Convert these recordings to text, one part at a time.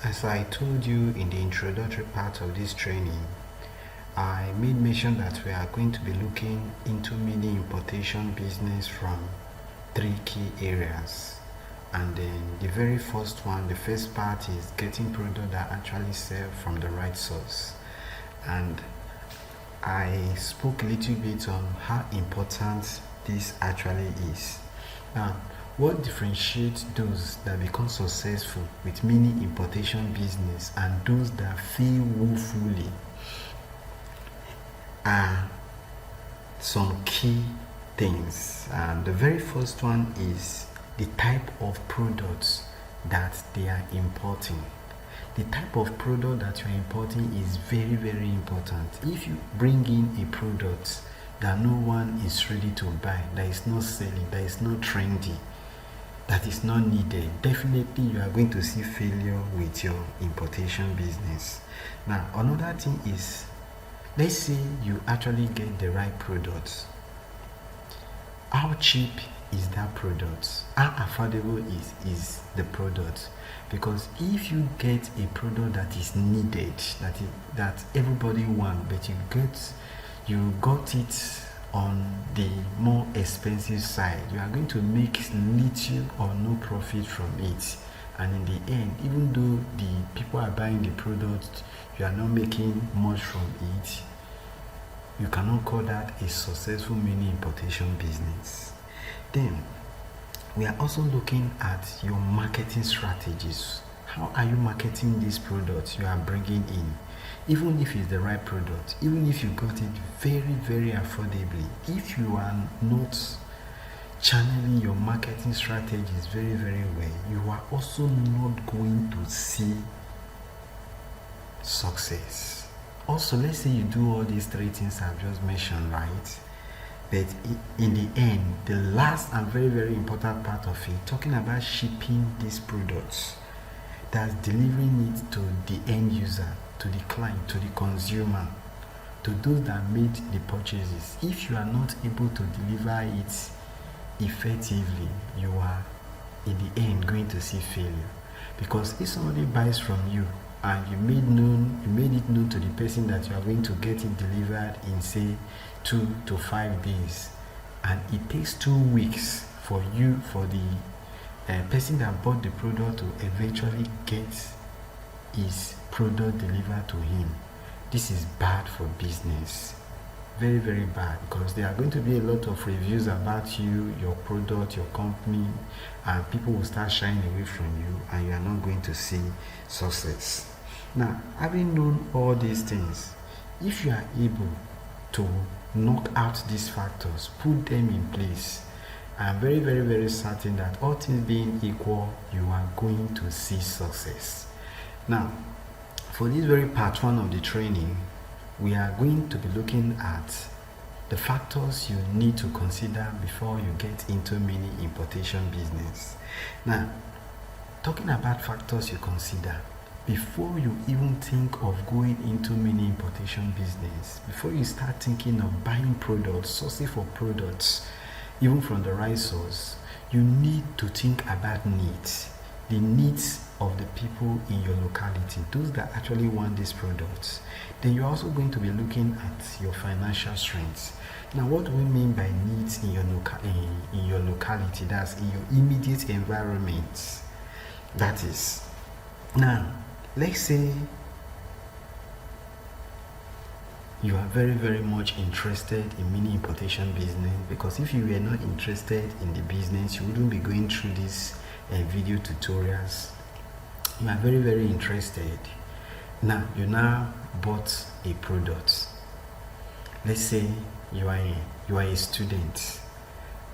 As I told you in the introductory part of this training, I made mention that we are going to be looking into mini importation business from three key areas. And then the very first one, the first part is getting product that actually sell from the right source. And I spoke a little bit on how important this actually is. Now, what differentiates those that become successful with mini importation business and those that fail woefully are some key things. And the very first one is the type of products that they are importing. The type of product that you are importing is very, very important. If you bring in a product that no one is ready to buy, that is not selling, that is not trendy, that is not needed, definitely you are going to see failure with your importation business. Now, another thing is, let's say you actually get the right products. How cheap is that product? How affordable is the product? Because if you get a product that is needed, that everybody wants, but you got it on the more expensive side, you are going to make little or no profit from it. And in the end, even though the people are buying the product, you are not making much from it. You cannot call that a successful mini importation business. Then we are also looking at your marketing strategies. How are you marketing these products you are bringing in? Even if it's the right product, even if you got it very, very affordably, if you are not channeling your marketing strategies very, very well, you are also not going to see success. Also, let's say you do all these three things I've just mentioned, right? But in the end, the last and very, very important part of it, talking about shipping these products, that's delivering it to the end user, to the client, to the consumer, to those that made the purchases. If you are not able to deliver it effectively, you are in the end going to see failure. Because if somebody buys from you and you made it known to the person that you are going to get it delivered in, say, 2 to 5 days, and it takes 2 weeks for the person that bought the product to eventually get his product delivered to him, this is bad for business. Very, very bad, because there are going to be a lot of reviews about you, your product, your company, and people will start shying away from you, and you are not going to see success. Now, having known all these things, if you are able to knock out these factors, put them in place, I'm very, very, very certain that all things being equal, you are going to see success. Now, for this very part one of the training, we are going to be looking at the factors you need to consider before you get into mini importation business. Now, talking about factors you consider before you even think of going into mini importation business, before you start thinking of buying products, sourcing for products, even from the right source, you need to think about needs, the needs of the people in your locality, those that actually want these products. Then you're also going to be looking at your financial strengths. Now, what do we mean by needs in your locality? That's in your immediate environment. That is, now, let's say you are very, very much interested in mini importation business, because if you were not interested in the business, you wouldn't be going through these video tutorials. You are very, very interested. Now, you now bought a product. Let's say you are a student,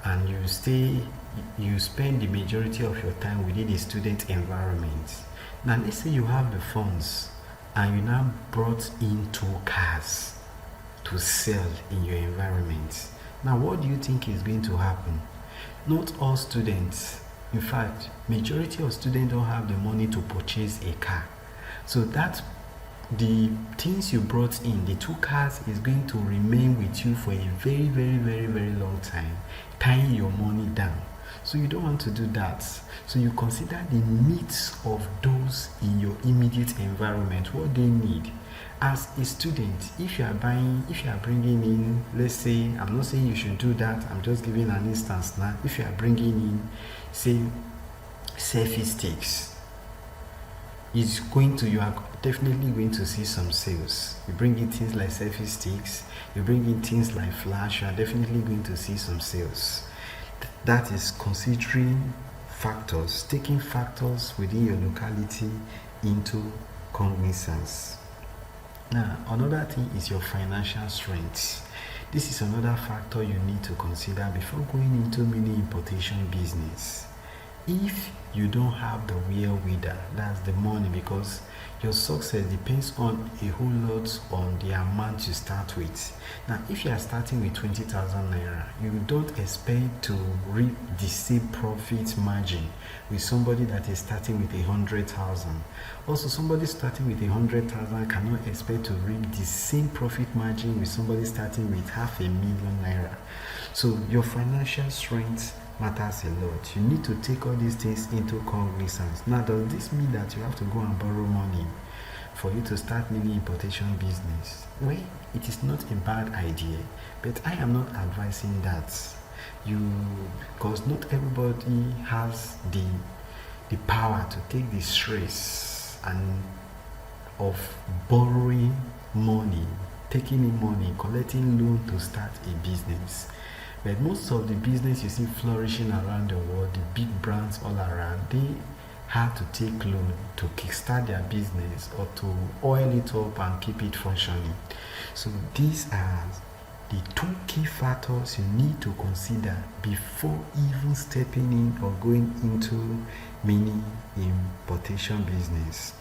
and you spend the majority of your time within a student environment. Now, let's say you have the funds, and you now brought in 2 cars to sell in your environment. Now, what do you think is going to happen? Not all students, in fact, majority of students don't have the money to purchase a car. So that the things you brought in, the 2 cars, is going to remain with you for a very, very, very, very long time, tying your money down. So you don't want to do that. So you consider the needs of those in your your immediate environment, what they need. As a student, if you are bringing in, let's say, I'm not saying you should do that, I'm just giving an instance now. If you are bringing in, say, selfie sticks, you are definitely going to see some sales. You bring in things like selfie sticks, you bring in things like flash, you are definitely going to see some sales. That is considering factors, taking factors within your locality into cognizance. Now, another thing is your financial strength. This is another factor you need to consider before going into mini importation business. If you don't have the wherewithal, that's the money, because your success depends on a whole lot on the amount you start with. Now, if you are starting with 20,000 naira, you don't expect to reap the same profit margin with somebody that is starting with 100,000. Also, somebody starting with 100,000 cannot expect to reap the same profit margin with somebody starting with 500,000 naira. So, your financial strength matters a lot. You need to take all these things into cognizance. Now, does this mean that you have to go and borrow money for you to start mini importation business? Well, it is not a bad idea, but I am not advising that. Because not everybody has the power to take the stress and of borrowing money, taking in money, collecting loan to start a business. But most of the business you see flourishing around the world, the big brands all around, they have to take loan to kickstart their business or to oil it up and keep it functioning. So these are the two key factors you need to consider before even stepping in or going into mini importation business.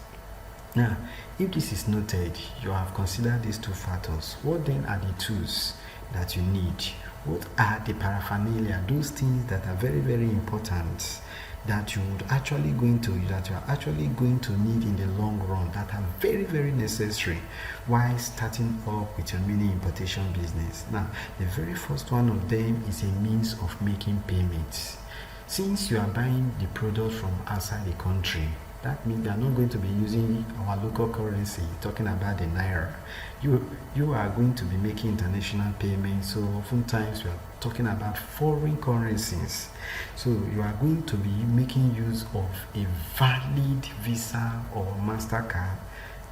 Now, if this is noted, you have considered these two factors. What then are the tools that you need? What are the paraphernalia, those things that are very, very important that you are actually going to need in the long run, that are very, very necessary while starting up with your mini importation business? Now, the very first one of them is a means of making payments. Since you are buying the product from outside the country, that means they are not going to be using our local currency, talking about the naira. You are going to be making international payments, so oftentimes we are talking about foreign currencies. So you are going to be making use of a valid Visa or MasterCard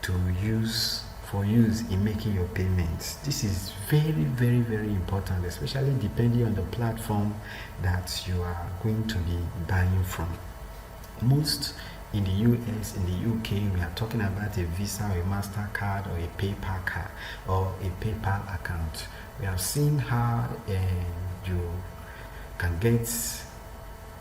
to use in making your payments. This is very, very, very important, especially depending on the platform that you are going to be buying from. Most in the US, in the UK, we are talking about a Visa or a MasterCard or a PayPal card or a PayPal account. We have seen how you can get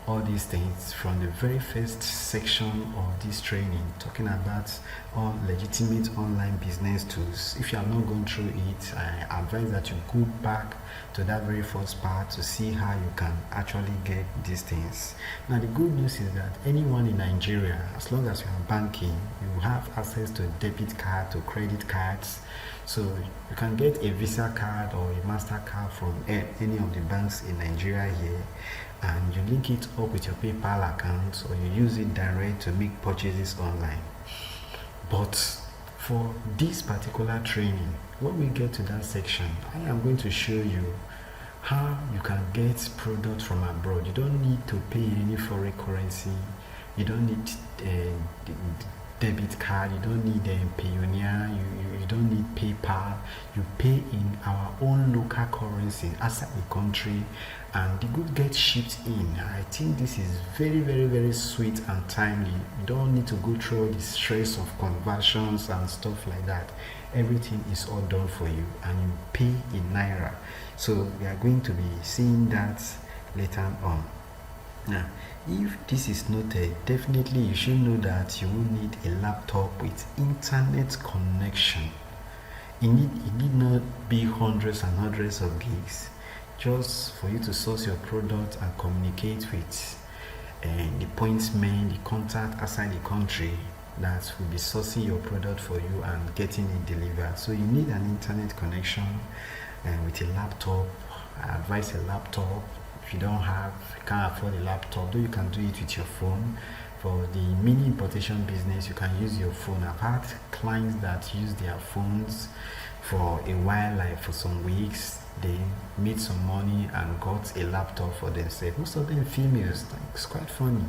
all these things from the very first section of this training, talking about all legitimate online business tools. If you have not gone through it, I advise that you go back to that very first part to see how you can actually get these things. Now, the good news is that anyone in Nigeria, as long as you are banking, you have access to debit card, to credit cards. So you can get a Visa card or a MasterCard from any of the banks in Nigeria here, and you link it up with your PayPal account, or you use it direct to make purchases online. But for this particular training, when we get to that section, I am going to show you how you can get products from abroad. You don't need to pay any foreign currency. You don't need debit card. You don't need Payoneer. You don't need PayPal. You pay in our own local currency outside the country, and the good gets shipped in. I think this is very, very, very sweet and timely. You don't need to go through all the stress of conversions and stuff like that. Everything is all done for you, and you pay in naira. So we are going to be seeing that later on. Now, if this is noted, definitely you should know that you will need a laptop with internet connection. It need not be hundreds and hundreds of gigs, just for you to source your product and communicate with the pointsmen, the contact outside the country that will be sourcing your product for you and getting it delivered. So you need an internet connection with a laptop. I advise a laptop. If you can't afford a laptop, though you can do it with your phone. For the mini importation business, you can use your phone. I've had clients that use their phones for a while, like for some weeks. They made some money and got a laptop for themselves. Most of them females. Like, it's quite funny.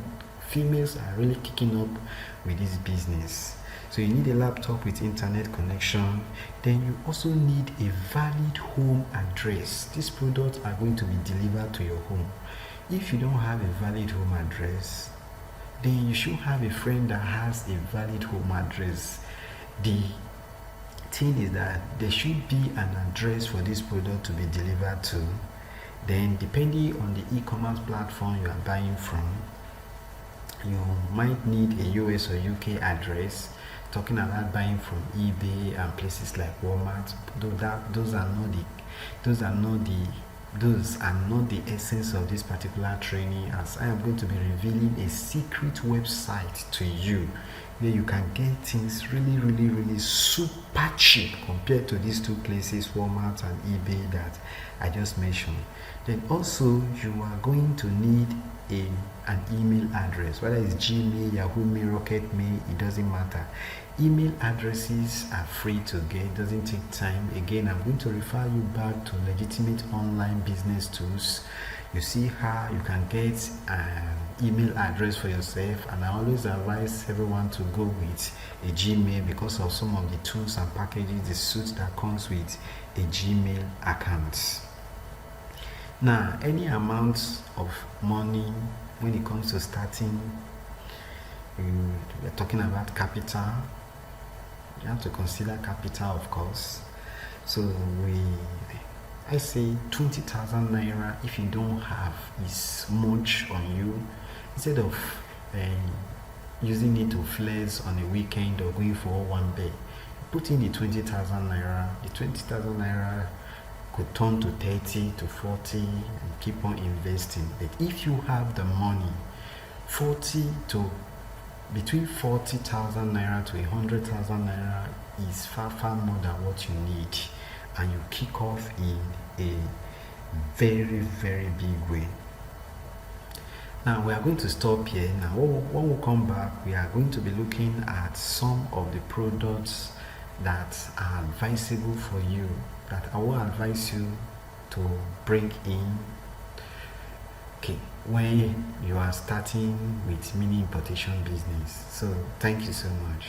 Females are really kicking up with this business. So you need a laptop with internet connection. Then you also need a valid home address. These products are going to be delivered to your home. If you don't have a valid home address, then you should have a friend that has a valid home address. The thing is that there should be an address for this product to be delivered to. Then depending on the e-commerce platform you are buying from, you might need a US or UK address. Talking about buying from eBay and places like Walmart, those are not the essence of this particular training, as I am going to be revealing a secret website to you where you can get things really super cheap compared to these two places, Walmart and eBay, that I just mentioned. Then also you are going to need an email address, whether it's Gmail, Yahoo Mail, Rocket Mail, it doesn't matter. Email addresses are free to get, it doesn't take time. Again, I'm going to refer you back to legitimate online business tools. You see how you can get an email address for yourself, and I always advise everyone to go with a Gmail because of some of the tools and packages, the suits that comes with a Gmail account. Now, any amount of money when it comes to starting, we're talking about capital. You have to consider capital, of course. So I say 20,000 naira, if you don't have, is much on you. Instead of using it to flex on a weekend or going for one day, put in the 20,000 naira. The 20,000 naira could turn to 30 to 40 and keep on investing. But if you have the money, between 40,000 naira to 100,000 naira is far more than what you need, and you kick off in a very big way. Now we are going to stop here. Now when we come back, we are going to be looking at some of the products that are advisable for you, that I will advise you to bring in when you are starting with mini importation business. So thank you so much.